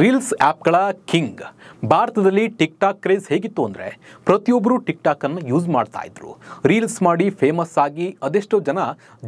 Reels ಆ್ಯಪ್ಗಳ king ಭಾರತದಲ್ಲಿ tick talk craze ಹೇಗಿತ್ತು ಅಂದರೆ ಪ್ರತಿಯೊಬ್ಬರು ಟಿಕ್ ಟಾಕನ್ನು ಯೂಸ್ ಮಾಡ್ತಾ ಇದ್ರು. ರೀಲ್ಸ್ ಮಾಡಿ ಫೇಮಸ್ ಆಗಿ ಅದೆಷ್ಟೋ ಜನ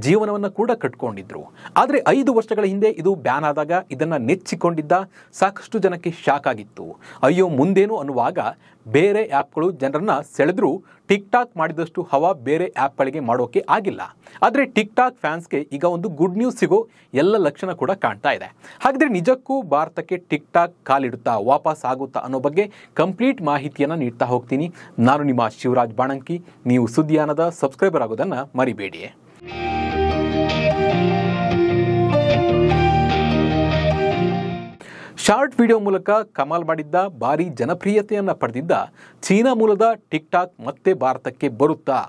ಜೀವನವನ್ನು ಕೂಡ ಕಟ್ಕೊಂಡಿದ್ರು. ಆದರೆ 5 ವರ್ಷಗಳ ಹಿಂದೆ ಇದು ಬ್ಯಾನ್ ಆದಾಗ ಇದನ್ನು ನೆಚ್ಚಿಕೊಂಡಿದ್ದ ಸಾಕಷ್ಟು ಜನಕ್ಕೆ ಶಾಕ್ ಆಗಿತ್ತು. ಅಯ್ಯೋ ಮುಂದೇನು ಅನ್ನುವಾಗ ಬೇರೆ ಆ್ಯಪ್ಗಳು ಜನರನ್ನು ಸೆಳೆದರೂ ಟಿಕ್ ಟಾಕ್ ಮಾಡಿದಷ್ಟು ಹವಾ ಬೇರೆ ಆ್ಯಪ್ಗಳಿಗೆ ಮಾಡೋಕ್ಕೆ ಆಗಿಲ್ಲ. ಆದರೆ ಟಿಕ್ ಟಾಕ್ ಫ್ಯಾನ್ಸ್ಗೆ ಈಗ ಒಂದು ಗುಡ್ ನ್ಯೂಸ್ ಸಿಗೋ ಎಲ್ಲ ಲಕ್ಷಣ ಕೂಡ ಕಾಣ್ತಾ ಇದೆ. ಹಾಗಾದರೆ ನಿಜಕ್ಕೂ ಭಾರತಕ್ಕೆ ಟಿಕ್ ಟಾಕ್ ಕಾಲಿಡುತ್ತಾ ವಾಪಸ್ ಆಗುತ್ತಾ ಅನ್ನೋ ಬಗ್ಗೆ ಕಂಪ್ಲೀಟ್ ಮಾಹಿತಿಯನ್ನು ನೀಡ್ತಾ ಹೋಗ್ತೀನಿ. ನಾನು ನಿಮ್ಮ ಶಿವರಾಜ್ ಬಾಣಂಕಿ. ನೀವು ಸುದ್ದಿಯಾನದ ಸಬ್ಸ್ಕ್ರೈಬರ್ ಆಗೋದನ್ನು ಮರಿಬೇಡಿ. ಶಾರ್ಟ್ ವಿಡಿಯೋ ಮೂಲಕ ಕಮಾಲ್ ಮಾಡಿದ್ದ ಭಾರಿ ಜನಪ್ರಿಯತೆಯನ್ನು ಪಡೆದಿದ್ದ ಚೀನಾ ಮೂಲದ ಟಿಕ್ ಟಾಕ್ ಮತ್ತೆ ಭಾರತಕ್ಕೆ ಬರುತ್ತಾ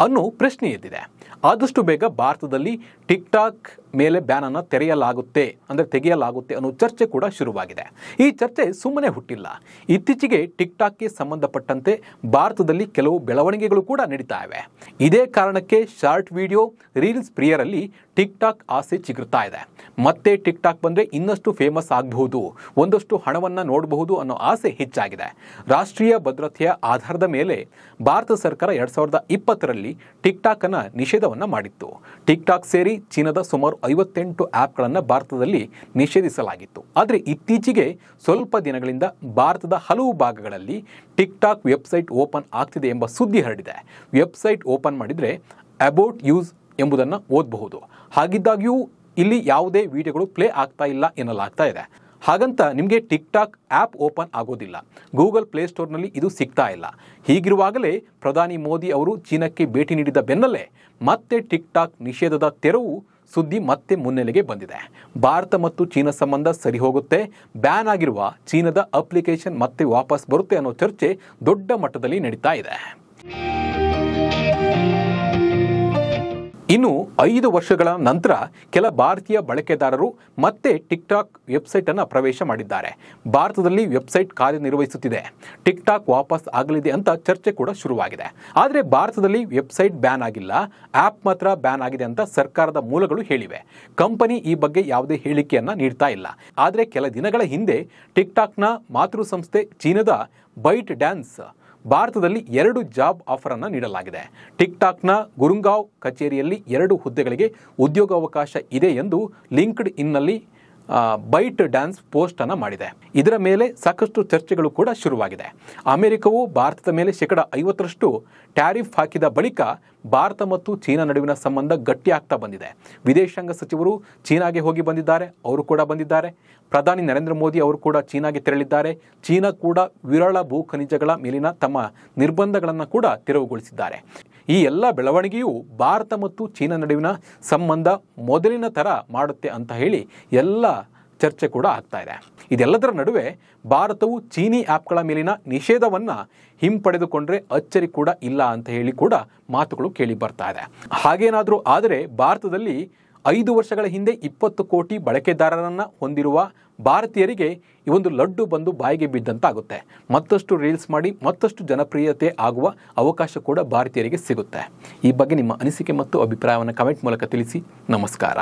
ಅನ್ನೋ ಪ್ರಶ್ನೆ ಎದ್ದಿದೆ. ಆದಷ್ಟು ಬೇಗ ಭಾರತದಲ್ಲಿ ಟಿಕ್ ಟಾಕ್ ಮೇಲೆ ಬ್ಯಾನನ್ನು ತೆಗೆಯಲಾಗುತ್ತೆ ಅನ್ನೋ ಚರ್ಚೆ ಕೂಡ ಶುರುವಾಗಿದೆ. ಈ ಚರ್ಚೆ ಸುಮ್ಮನೆ ಹುಟ್ಟಿಲ್ಲ. ಇತ್ತೀಚೆಗೆ ಟಿಕ್ ಟಾಕ್ಗೆ ಸಂಬಂಧಪಟ್ಟಂತೆ ಭಾರತದಲ್ಲಿ ಕೆಲವು ಬೆಳವಣಿಗೆಗಳು ಕೂಡ ನಡೀತಾ ಇವೆ. ಇದೇ ಕಾರಣಕ್ಕೆ ಶಾರ್ಟ್ ವಿಡಿಯೋ ರೀಲ್ಸ್ ಪ್ರಿಯರಲ್ಲಿ ಟಿಕ್ ಟಾಕ್ ಆಸೆ ಚಿಗುರ್ತಾ ಇದೆ. ಮತ್ತೆ ಟಿಕ್ ಟಾಕ್ ಬಂದರೆ ಇನ್ನಷ್ಟು ಫೇಮಸ್ ಆಗಬಹುದು, ಒಂದಷ್ಟು ಹಣವನ್ನು ನೋಡಬಹುದು ಅನ್ನೋ ಆಸೆ ಹೆಚ್ಚಾಗಿದೆ. ರಾಷ್ಟ್ರೀಯ ಭದ್ರತೆಯ ಆಧಾರದ ಮೇಲೆ ಭಾರತ ಸರ್ಕಾರ 2020ರಲ್ಲಿ ಟಿಕ್ ಟಾಕ್ ಅನ್ನು ನಿಷೇಧವನ್ನು ಮಾಡಿತ್ತು. ಟಿಕ್ ಟಾಕ್ ಸೇರಿ ಚೀನಾದ ಸುಮಾರು 58 ಆ್ಯಪ್ಗಳನ್ನು ಭಾರತದಲ್ಲಿ ನಿಷೇಧಿಸಲಾಗಿತ್ತು. ಆದರೆ ಇತ್ತೀಚೆಗೆ ಸ್ವಲ್ಪ ದಿನಗಳಿಂದ ಭಾರತದ ಹಲವು ಭಾಗಗಳಲ್ಲಿ ಟಿಕ್ ಟಾಕ್ ವೆಬ್ಸೈಟ್ ಓಪನ್ ಆಗ್ತಿದೆ ಎಂಬ ಸುದ್ದಿ ಹರಡಿದೆ. ವೆಬ್ಸೈಟ್ ಓಪನ್ ಮಾಡಿದರೆ ಅಬೌಟ್ ಯೂಸ್ ಎಂಬುದನ್ನು ಓದಬಹುದು. ಹಾಗಿದ್ದಾಗ್ಯೂ ಇಲ್ಲಿ ಯಾವುದೇ ವಿಡಿಯೋಗಳು ಪ್ಲೇ ಆಗ್ತಾ ಇಲ್ಲ ಎನ್ನಲಾಗ್ತಾ ಇದೆ. ಹಾಗಂತ ನಿಮಗೆ ಟಿಕ್ ಟಾಕ್ ಆ್ಯಪ್ ಓಪನ್ ಆಗೋದಿಲ್ಲ. ಗೂಗಲ್ ಪ್ಲೇಸ್ಟೋರ್ನಲ್ಲಿ ಇದು ಸಿಗ್ತಾ ಇಲ್ಲ. ಹೀಗಿರುವಾಗಲೇ ಪ್ರಧಾನಿ ಮೋದಿ ಅವರು ಚೀನಾಕ್ಕೆ ಭೇಟಿ ನೀಡಿದ ಬೆನ್ನಲ್ಲೇ ಮತ್ತೆ ಟಿಕ್ ಟಾಕ್ ನಿಷೇಧದ ತೆರವು ಸುದ್ದಿ ಮತ್ತೆ ಮುನ್ನೆಲೆಗೆ ಬಂದಿದೆ. ಭಾರತ ಮತ್ತು ಚೀನಾ ಸಂಬಂಧ ಸರಿ ಹೋಗುತ್ತೆ, ಬ್ಯಾನ್ ಆಗಿರುವ ಚೀನಾದ ಅಪ್ಲಿಕೇಶನ್ ಮತ್ತೆ ವಾಪಸ್ ಬರುತ್ತೆ ಅನ್ನೋ ಚರ್ಚೆ ದೊಡ್ಡ ಮಟ್ಟದಲ್ಲಿ ನಡೀತಾ ಇದೆ. ಇನ್ನು 5 ವರ್ಷಗಳ ನಂತರ ಕೆಲ ಭಾರತೀಯ ಬಳಕೆದಾರರು ಮತ್ತೆ ಟಿಕ್ ಟಾಕ್ ವೆಬ್ಸೈಟನ್ನು ಪ್ರವೇಶ ಮಾಡಿದ್ದಾರೆ. ಭಾರತದಲ್ಲಿ ವೆಬ್ಸೈಟ್ ಕಾರ್ಯನಿರ್ವಹಿಸುತ್ತಿದೆ, ಟಿಕ್ ಟಾಕ್ ವಾಪಸ್ ಆಗಲಿದೆ ಅಂತ ಚರ್ಚೆ ಕೂಡ ಶುರುವಾಗಿದೆ. ಆದರೆ ಭಾರತದಲ್ಲಿ ವೆಬ್ಸೈಟ್ ಬ್ಯಾನ್ ಆಗಿಲ್ಲ, ಆ್ಯಪ್ ಮಾತ್ರ ಬ್ಯಾನ್ ಆಗಿದೆ ಅಂತ ಸರ್ಕಾರದ ಮೂಲಗಳು ಹೇಳಿವೆ. ಕಂಪನಿ ಈ ಬಗ್ಗೆ ಯಾವುದೇ ಹೇಳಿಕೆಯನ್ನು ನೀಡ್ತಾ ಇಲ್ಲ. ಆದರೆ ಕೆಲ ದಿನಗಳ ಹಿಂದೆ ಟಿಕ್ ಟಾಕ್ನ ಮಾತೃ ಸಂಸ್ಥೆ ಚೀನಾದ ಬೈಟ್ ಡ್ಯಾನ್ಸ್ ಭಾರತದಲ್ಲಿ 2 ಜಾಬ್ ಆಫರ್ ಅನ್ನು ನೀಡಲಾಗಿದೆ. ಟಿಕ್ ಟಾಕ್ನ ಗುರುಗಾಂವ್ ಕಚೇರಿಯಲ್ಲಿ 2 ಹುದ್ದೆಗಳಿಗೆ ಉದ್ಯೋಗಾವಕಾಶ ಇದೆ ಎಂದು ಲಿಂಕ್ಡ್ ಇನ್ನಲ್ಲಿ ಬೈಟ್ ಡ್ಯಾನ್ಸ್ ಪೋಸ್ಟ್ ಅನ್ನು ಮಾಡಿದೆ. ಇದರ ಮೇಲೆ ಸಾಕಷ್ಟು ಚರ್ಚೆಗಳು ಕೂಡ ಶುರುವಾಗಿದೆ. ಅಮೆರಿಕವು ಭಾರತದ ಮೇಲೆ 50% ಟ್ಯಾರಿಫ್ ಹಾಕಿದ ಬಳಿಕ ಭಾರತ ಮತ್ತು ಚೀನಾ ನಡುವಿನ ಸಂಬಂಧ ಗಟ್ಟಿಯಾಗ್ತಾ ಬಂದಿದೆ. ವಿದೇಶಾಂಗ ಸಚಿವರು ಚೀನಾಗೆ ಹೋಗಿ ಬಂದಿದ್ದಾರೆ, ಅವರು ಕೂಡ ಬಂದಿದ್ದಾರೆ. ಪ್ರಧಾನಿ ನರೇಂದ್ರ ಮೋದಿ ಅವರು ಕೂಡ ಚೀನಾಗೆ ತೆರಳಿದ್ದಾರೆ. ಚೀನಾ ಕೂಡ ವಿರಳ ಭೂ ಖನಿಜಗಳ ಮೇಲಿನ ತಮ್ಮ ನಿರ್ಬಂಧಗಳನ್ನು ಕೂಡ ತೆರವುಗೊಳಿಸಿದ್ದಾರೆ. ಈ ಎಲ್ಲ ಬೆಳವಣಿಗೆಯು ಭಾರತ ಮತ್ತು ಚೀನಾ ನಡುವಿನ ಸಂಬಂಧ ಮೊದಲಿನ ಥರ ಮಾಡುತ್ತೆ ಅಂತ ಹೇಳಿ ಎಲ್ಲ ಚರ್ಚೆ ಕೂಡ ಆಗ್ತಾ ಇದೆ. ಇದೆಲ್ಲದರ ನಡುವೆ ಭಾರತವು ಚೀನಿ ಆ್ಯಪ್ಗಳ ಮೇಲಿನ ನಿಷೇಧವನ್ನು ಹಿಂಪಡೆದುಕೊಂಡ್ರೆ ಅಚ್ಚರಿ ಕೂಡ ಇಲ್ಲ ಅಂತ ಹೇಳಿ ಕೂಡ ಮಾತುಗಳು ಕೇಳಿ ಬರ್ತಾ ಇದೆ. ಹಾಗೇನಾದರೂ ಆದರೆ ಭಾರತದಲ್ಲಿ 5 ವರ್ಷಗಳ ಹಿಂದೆ 20 ಕೋಟಿ ಬಳಕೆದಾರರನ್ನು ಹೊಂದಿರುವ ಭಾರತೀಯರಿಗೆ ಈ ಒಂದು ಲಡ್ಡು ಬಂದು ಬಾಯಿಗೆ ಬಿದ್ದಂತಾಗುತ್ತೆ. ಮತ್ತಷ್ಟು ರೀಲ್ಸ್ ಮಾಡಿ ಮತ್ತಷ್ಟು ಜನಪ್ರಿಯತೆ ಆಗುವ ಅವಕಾಶ ಕೂಡ ಭಾರತೀಯರಿಗೆ ಸಿಗುತ್ತೆ. ಈ ಬಗ್ಗೆ ನಿಮ್ಮ ಅನಿಸಿಕೆ ಮತ್ತು ಅಭಿಪ್ರಾಯವನ್ನು ಕಮೆಂಟ್ ಮೂಲಕ ತಿಳಿಸಿ. ನಮಸ್ಕಾರ.